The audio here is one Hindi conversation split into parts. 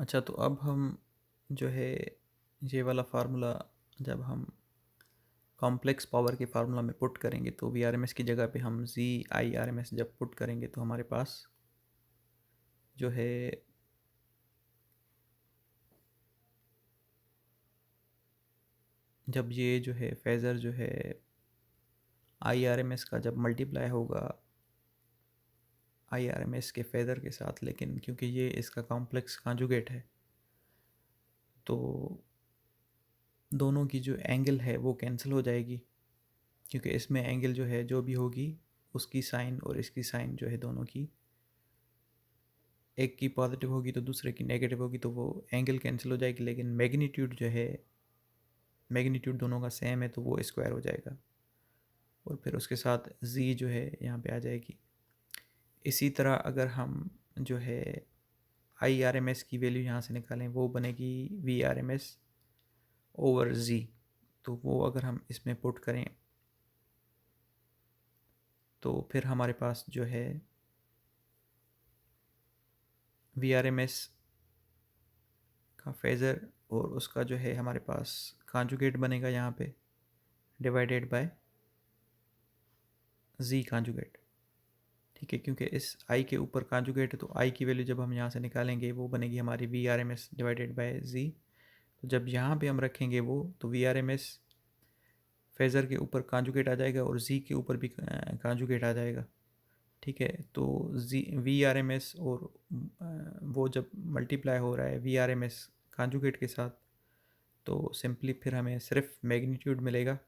अच्छा, तो अब हम जो है ये वाला फार्मूला जब हम कॉम्प्लेक्स पावर के फार्मूला में पुट करेंगे तो वी आर एम एस की जगह पे हम जी आई आर एम एस जब पुट करेंगे तो हमारे पास जो है जब ये जो है फेज़र जो है आई आर एम एस का जब मल्टीप्लाई होगा आई आर एम एस के फेज़र के साथ, लेकिन क्योंकि ये इसका कॉम्प्लेक्स कॉन्जुगेट है तो दोनों की जो एंगल है वो कैंसिल हो जाएगी, क्योंकि इसमें एंगल जो है जो भी होगी उसकी साइन और इसकी साइन जो है दोनों की, एक की पॉजिटिव होगी तो दूसरे की नेगेटिव होगी, तो वो एंगल कैंसिल हो जाएगी, लेकिन मैग्नीट्यूड जो है मैग्नीट्यूड दोनों का सेम है तो वो स्क्वायर हो जाएगा और फिर उसके साथ z जो है यहाँ पे आ जाएगी। इसी तरह अगर हम जो है आई आर एम एस की वैल्यू यहाँ से निकालें वो बनेगी V R M S over z, तो वो अगर हम इसमें पुट करें तो फिर हमारे पास जो है वी आर एम एस का फेज़र और उसका जो है हमारे पास कॉन्जुगेट बनेगा यहाँ पे डिवाइडेड बाय z कॉन्जुगेट। ठीक है, क्योंकि इस i के ऊपर कॉन्जुगेट है तो i की वैल्यू जब हम यहाँ से निकालेंगे वो बनेगी हमारी V R M S divided by z। तो जब यहाँ पे हम रखेंगे वो तो V R M S phasor के ऊपर कॉन्जुगेट आ जाएगा और z के ऊपर भी कॉन्जुगेट आ जाएगा। ठीक है, तो जी वी आर एम एस और वो जब मल्टीप्लाई हो रहा है V R M S conjugate के साथ तो सिंपली फिर हमें सिर्फ मैग्नीट्यूड मिलेगा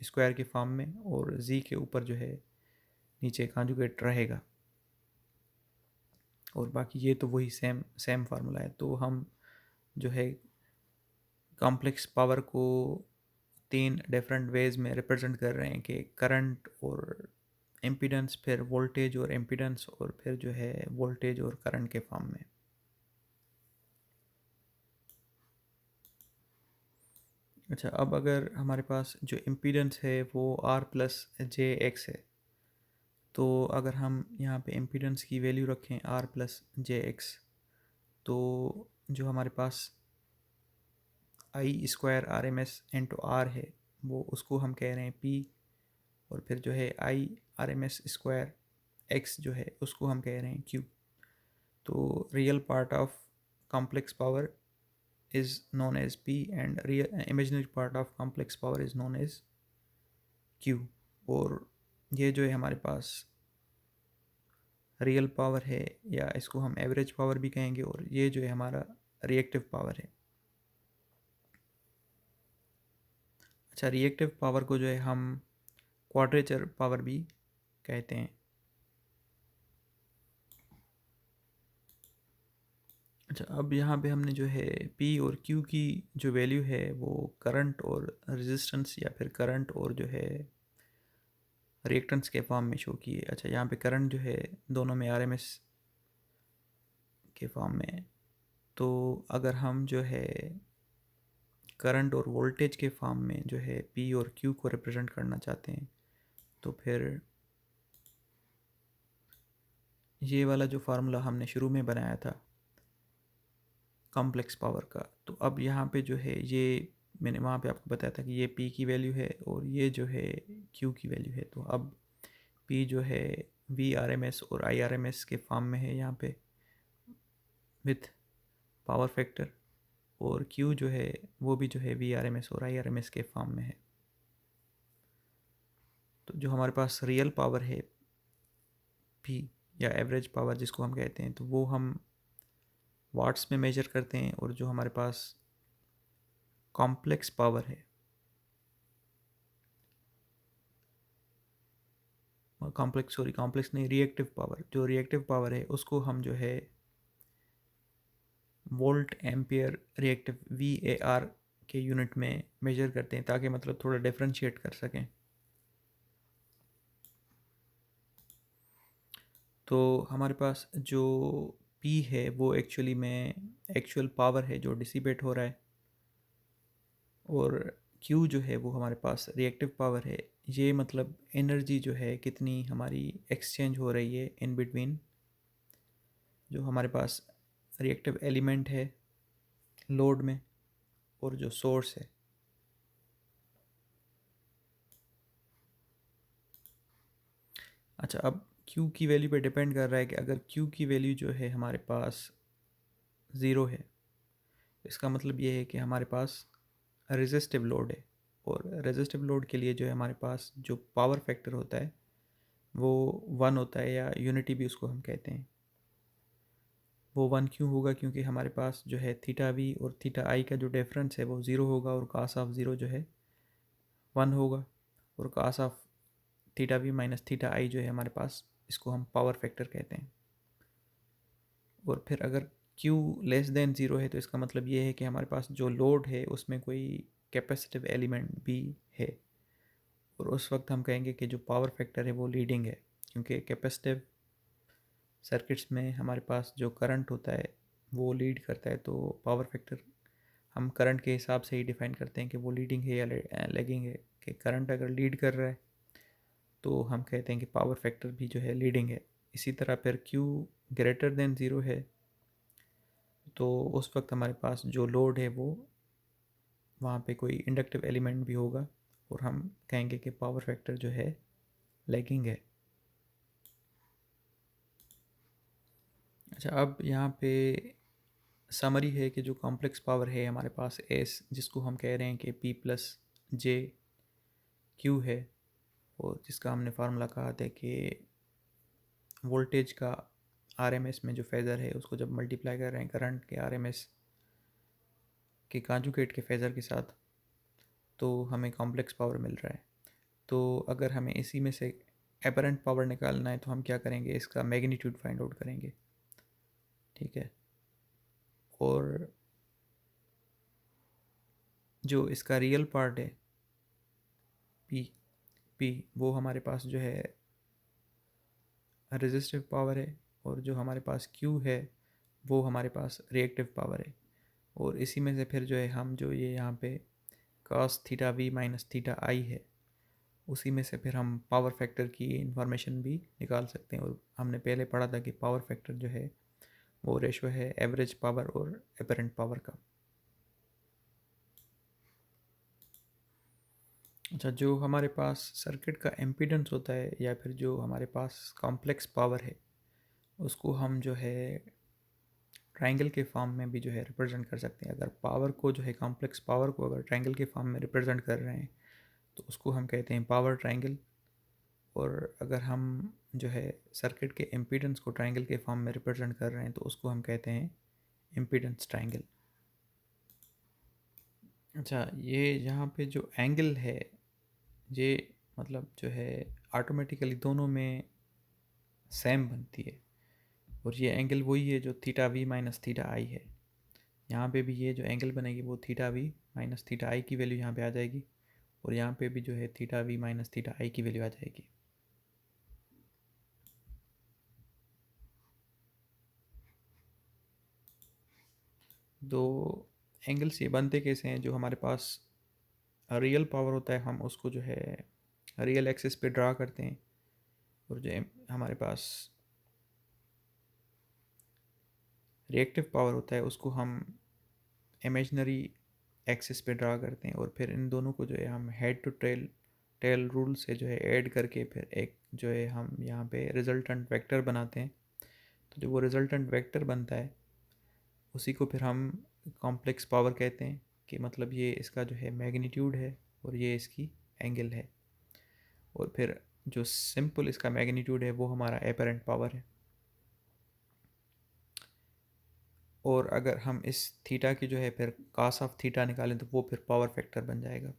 स्क्वायर के फॉर्म में और z के ऊपर जो है नीचे कॉन्जुगेट रहेगा, और बाकी ये तो वही सेम सेम फार्मूला है। तो हम जो है कॉम्प्लेक्स पावर को तीन डिफरेंट वेज में रिप्रेजेंट कर रहे हैं कि करंट और इम्पीडेंस, फिर वोल्टेज और इम्पीडेंस, और फिर जो है वोल्टेज और करंट के फॉर्म में। अच्छा, अब अगर हमारे पास जो इम्पीडेंस है वो आर प्लस जे एक्स है, तो अगर हम यहाँ पे इम्पीडेंस की वैल्यू रखें आर प्लस जे एक्स, तो जो हमारे पास I square R M S into R है वो उसको हम कह रहे हैं पी, और फिर जो है I R M S square X जो है उसको हम कह रहे हैं क्यू। तो real part of complex power is known as P and real imaginary part of complex power is known as Q. और ये जो है हमारे पास रियल पावर है, या इसको हम एवरेज पावर भी कहेंगे, और ये जो है हमारा रिएक्टिव पावर है। अच्छा, रिएक्टिव पावर को जो है हम क्वाड्रेचर पावर भी कहते हैं। अच्छा, अब यहाँ पे हमने जो है P और Q की जो वैल्यू है वो करंट और रेजिस्टेंस या फिर करंट और जो है रिएक्टेंस के फॉर्म में शो की है। अच्छा, यहाँ पे करंट जो है दोनों में RMS के फॉर्म में है, तो अगर हम जो है करंट और वोल्टेज के फॉर्म में जो है P और Q को रिप्रेजेंट करना चाहते हैं तो फिर ये वाला जो फार्मूला हमने शुरू में बनाया था कॉम्प्लेक्स पावर का, तो अब यहाँ पे जो है ये मैंने वहाँ पे आपको बताया था कि ये P की वैल्यू है और ये जो है Q की वैल्यू है। तो अब P जो है VRMS और IRMS के फॉर्म में है यहाँ पे विथ पावर फैक्टर, और Q जो है वो भी जो है VRMS और IRMS के फॉर्म में है। तो जो हमारे पास रियल पावर है P या एवरेज पावर जिसको हम कहते हैं, तो वो हम वाट्स में मेजर करते हैं, और जो हमारे पास कॉम्प्लेक्स पावर है कॉम्प्लेक्स नहीं, रिएक्टिव पावर, जो रिएक्टिव पावर है उसको हम जो है वोल्ट एम्पियर रिएक्टिव VAR के यूनिट में मेजर करते हैं, ताकि मतलब थोड़ा डिफ्रेंशिएट कर सकें। तो हमारे पास जो P है वो एक्चुअली में एक्चुअल पावर है जो डिसिपेट हो रहा है, और Q जो है वो हमारे पास रिएक्टिव पावर है। ये मतलब एनर्जी जो है कितनी हमारी एक्सचेंज हो रही है इन बिटवीन जो हमारे पास रिएक्टिव एलिमेंट है लोड में और जो सोर्स है। अच्छा, अब Q की वैल्यू पे डिपेंड कर रहा है कि अगर Q की वैल्यू जो है हमारे पास ज़ीरो है, इसका मतलब ये है कि हमारे पास रेजिस्टिव लोड है। और रेजिस्टिव लोड के लिए जो है हमारे पास जो पावर फैक्टर होता है वो 1 होता है, या यूनिटी भी उसको हम कहते हैं। वो 1 क्यों होगा? क्योंकि हमारे पास जो है थीटा वी और थीटा आई का जो डिफरेंस है वो ज़ीरो होगा, और कास ऑफ ज़ीरो जो है 1 होगा, और cos of theta V minus theta I जो है हमारे पास, इसको हम पावर फैक्टर कहते हैं। और फिर अगर Q लेस देन ज़ीरो है तो इसका मतलब ये है कि हमारे पास जो लोड है उसमें कोई कैपेसिटिव एलिमेंट भी है, और उस वक्त हम कहेंगे कि जो पावर फैक्टर है वो लीडिंग है। क्योंकि कैपेसिटिव सर्किट्स में हमारे पास जो करंट होता है वो लीड करता है, तो पावर फैक्टर हम करंट के हिसाब से ही डिफाइन करते हैं कि वो लीडिंग है या लैगिंग है। कि करंट अगर लीड कर रहा है तो हम कहते हैं कि पावर फैक्टर भी जो है लीडिंग है। इसी तरह फिर Q ग्रेटर देन ज़ीरो है तो उस वक्त हमारे पास जो लोड है वो, वहाँ पे कोई इंडक्टिव एलिमेंट भी होगा, और हम कहेंगे कि पावर फैक्टर जो है लैगिंग है। अच्छा, अब यहाँ पे समरी है कि जो कॉम्प्लेक्स पावर है हमारे पास एस, जिसको हम कह रहे हैं कि P प्लस जे क्यू है, और जिसका हमने फार्मूला कहा था कि वोल्टेज का आरएमएस में जो फेज़र है उसको जब मल्टीप्लाई कर रहे हैं करंट के आरएमएस के कांजुगेट के फेज़र के साथ, तो हमें कॉम्प्लेक्स पावर मिल रहा है। तो अगर हमें इसी में से एपरेंट पावर निकालना है तो हम क्या करेंगे, इसका मैग्नीट्यूड फाइंड आउट करेंगे। ठीक है, और जो इसका रियल पार्ट है पी पी, वो हमारे पास जो है रेजिस्टिव पावर है, और जो हमारे पास क्यू है वो हमारे पास रिएक्टिव पावर है। और इसी में से फिर जो है हम जो ये यहाँ पे cos theta V minus theta I है, उसी में से फिर हम पावर फैक्टर की इंफॉर्मेशन भी निकाल सकते हैं। और हमने पहले पढ़ा था कि पावर फैक्टर जो है वो रेशो है एवरेज पावर और एपरेंट पावर का। अच्छा, जो हमारे पास सर्किट का एम्पीडेंस होता है, या फिर जो हमारे पास कॉम्प्लेक्स पावर है, उसको हम जो है ट्रायंगल के फॉर्म में भी जो है रिप्रेजेंट कर सकते हैं। अगर पावर को जो है कॉम्प्लेक्स पावर को अगर ट्रायंगल के फॉर्म में रिप्रेजेंट कर रहे हैं तो उसको हम कहते हैं पावर ट्रायंगल। और अगर हम जो है सर्किट के एम्पीडेंस को ट्रायंगल के फॉर्म में रिप्रेजेंट कर रहे हैं तो उसको हम कहते हैं एम्पीडेंस ट्रायंगल। अच्छा, ये यहाँ पे जो एंगल है, ये मतलब जो है ऑटोमेटिकली दोनों में सेम बनती है, और ये एंगल वही है जो theta V minus theta I है। यहाँ पे भी ये जो एंगल बनेगी वो थीटा वी माइनस थीटा आई की वैल्यू यहाँ पे आ जाएगी, और यहाँ पे भी जो है थीटा वी माइनस थीटा आई की वैल्यू आ जाएगी। दो एंगल्स ये बनते कैसे हैं, जो हमारे पास रियल पावर होता है हम उसको जो है रियल एक्सिस पे ड्रा करते हैं, और जो हमारे पास रिएक्टिव पावर होता है उसको हम इमेजनरी एक्सिस पे ड्रा करते हैं। और फिर इन दोनों को जो है हम head to tail tail rule से जो है ऐड करके फिर एक जो है हम यहाँ पे रिजल्टेंट वेक्टर बनाते हैं। तो जो वो रिजल्टेंट वेक्टर बनता है उसी को फिर हम कॉम्प्लेक्स पावर कहते हैं, कि मतलब ये इसका जो है मैग्नीट्यूड है और ये इसकी एंगल है। और फिर जो सिंपल इसका मैग्नीट्यूड है वो हमारा एपरेंट पावर है। और अगर हम इस थीटा की जो है फिर कास ऑफ थीटा निकालें तो वो फिर पावर फैक्टर बन जाएगा।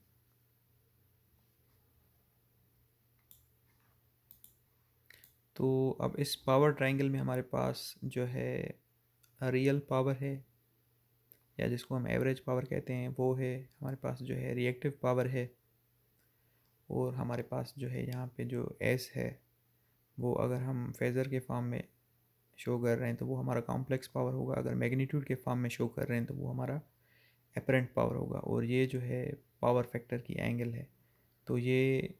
तो अब इस पावर ट्रायंगल में हमारे पास जो है रियल पावर है, या जिसको हम एवरेज पावर कहते हैं वो है, हमारे पास जो है रिएक्टिव पावर है, और हमारे पास जो है यहाँ पे जो एस है वो अगर हम फेज़र के फॉर्म में शो कर रहे हैं तो वो हमारा कॉम्प्लेक्स पावर होगा, अगर मैग्नीट्यूड के फॉर्म में शो कर रहे हैं तो वो हमारा एपरेंट पावर होगा, और ये जो है पावर फैक्टर की एंगल है। तो ये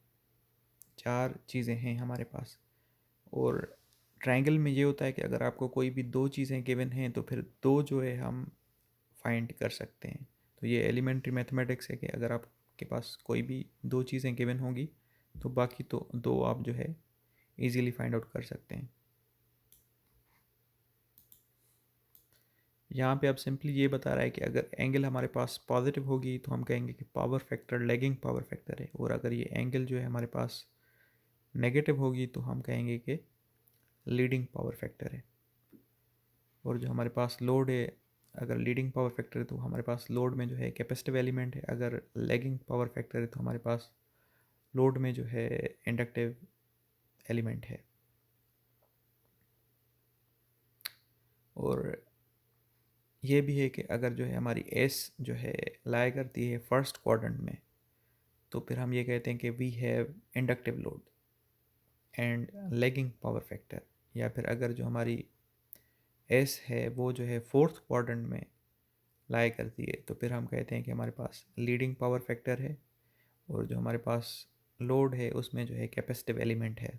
चार चीज़ें हैं हमारे पास। और ट्रायंगल में ये होता है कि अगर आपको कोई भी दो चीज़ें गिवन हैं तो फिर दो जो है हम फाइंड कर सकते हैं। तो ये एलिमेंट्री मैथमेटिक्स है कि अगर आपके पास कोई भी दो चीज़ें गिवन होंगी तो बाकी तो दो आप जो है इजीली फाइंड आउट कर सकते हैं। यहाँ पे अब सिंपली ये बता रहा है कि अगर एंगल हमारे पास पॉजिटिव होगी तो हम कहेंगे कि power factor lagging power factor है, और अगर ये एंगल जो है हमारे पास नेगेटिव होगी तो हम कहेंगे कि लीडिंग पावर फैक्टर है। और जो हमारे पास लोड है, अगर लीडिंग पावर फैक्टर है तो हमारे पास लोड में जो है कैपेसिटिव एलिमेंट है, अगर लैगिंग पावर फैक्टर है तो हमारे पास लोड में जो है इंडक्टिव एलिमेंट है। और ये भी है कि अगर जो है हमारी एस जो है लाई करती है फर्स्ट क्वाड्रेंट में, तो फिर हम ये कहते हैं कि we have inductive load and lagging power factor. या फिर अगर जो हमारी एस है वो जो है फोर्थ क्वाड्रेंट में लाई करती है, तो फिर हम कहते हैं कि हमारे पास लीडिंग पावर फैक्टर है, और जो हमारे पास लोड है उसमें जो है कैपेसिटिव एलिमेंट है।